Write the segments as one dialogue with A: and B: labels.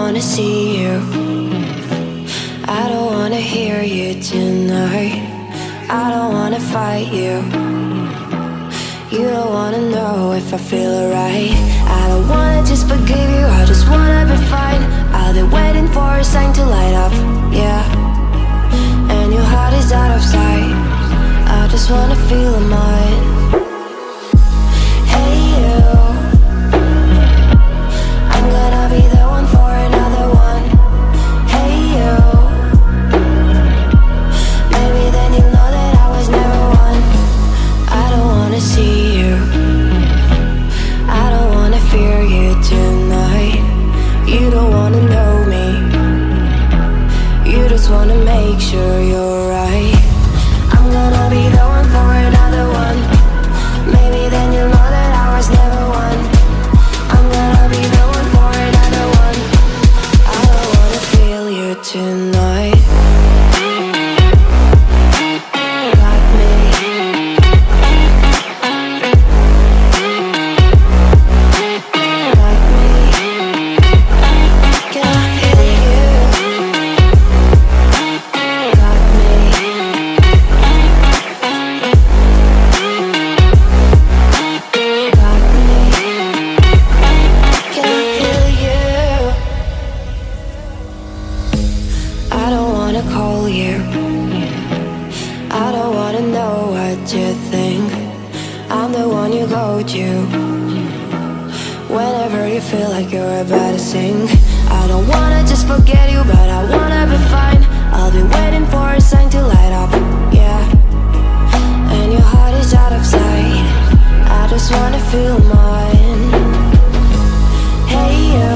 A: wanna see you. I don't wanna hear you tonight. I don't wanna fight you. You don't wanna know if I feel alright. I don't wanna just forgive you, I just wanna be fine. I've been waiting for a sign to light up, yeah. And your heart is out of sight. I just wanna feel mine. Hey you, I'm gonna be the one for another one. Hey you, maybe then you'll know that I was never one. I don't wanna see you, I don't wanna fear you tonight. You don't wanna know me, you just wanna make sure you're right. I'm gonna be the one for another one. Maybe then you'll know that I was never one. I'm gonna be the one for another one. I don't wanna feel you tonight. Got me. Got me. Can I hear you? Got me. Got me. Can I hear you? I don't wanna call you. I don't wanna know what you think. I'm the one you go to whenever you feel like you're about to sink. I don't wanna just forget you, but I wanna be fine. I'll be waiting for a sign to light up, yeah. And your heart is out of sight. I just wanna feel mine. Hey you,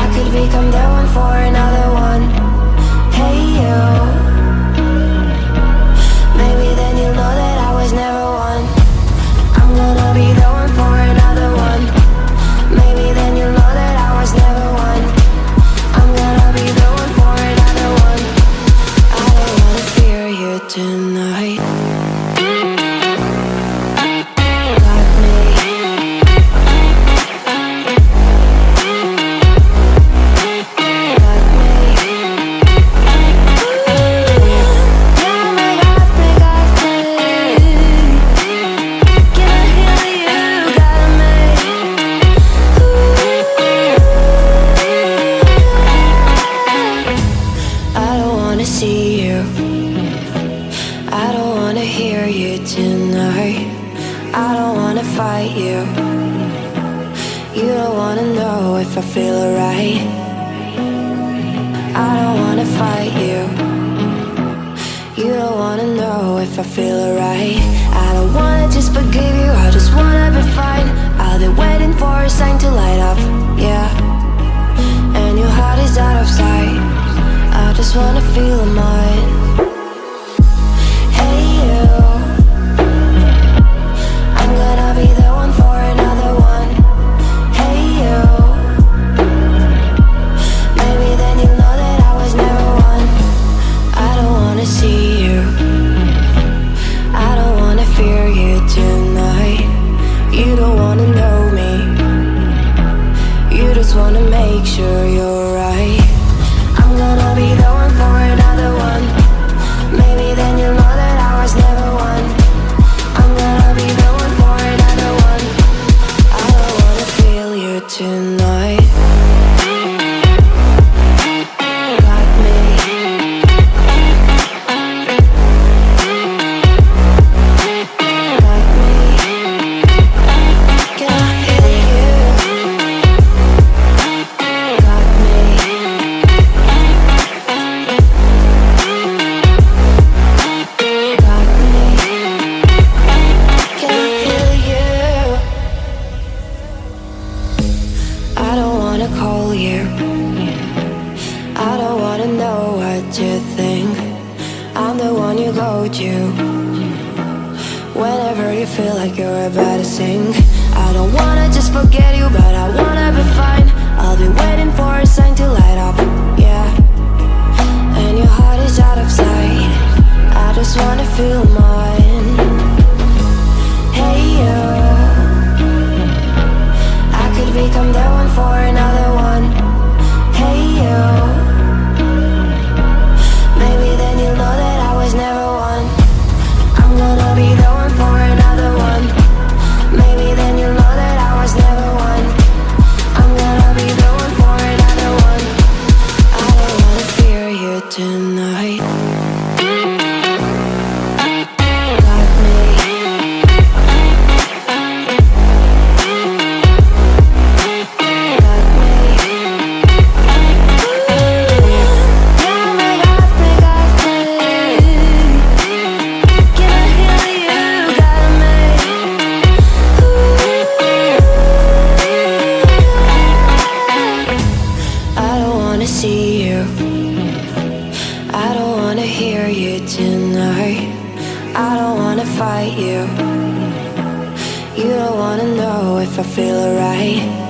A: I could become the one for another one. Hey you, maybe then you'll know that I was never one. I'm gonna be the one for another one. Maybe then you'll know that I was never one. I'm gonna be the one for another one. I don't wanna fear you tonight. Got me. Got me. Yeah, me, got me, got me. Can I hear you? Got me. I don't wanna see you. I don't wanna hear you tonight. I don't wanna fight you. You don't wanna know if I feel alright. I don't wanna fight you. You don't wanna know if I feel alright. I don't wanna just forgive you, I just wanna be fine. I've been waiting for a sign to light up, yeah. And your heart is out of sight. I just wanna feel mine. Hey you, I'm gonna be the one for another one. Hey you, maybe then you'll know that I was never one. I don't wanna see you, I don't wanna fear you tonight. You don't wanna know me, you just wanna make sure you're right. I'm gonna be the one for another one. Maybe then you'll know that I was never one. I'm gonna be the one for another one. I don't wanna feel you tonight. Got me. Got me. Can I hear you? Got me. Got me. Can I hear you? I don't wanna call you. I don't wanna know what you think. I'm the one you go to whenever you feel like you're about to sink. I don't wanna just forget you, but I wanna be fine. I'll be waiting for a sign to light up, yeah. And your heart is out of sight. I just wanna feel mine. Hey you, I could become the one for another. I feel alright.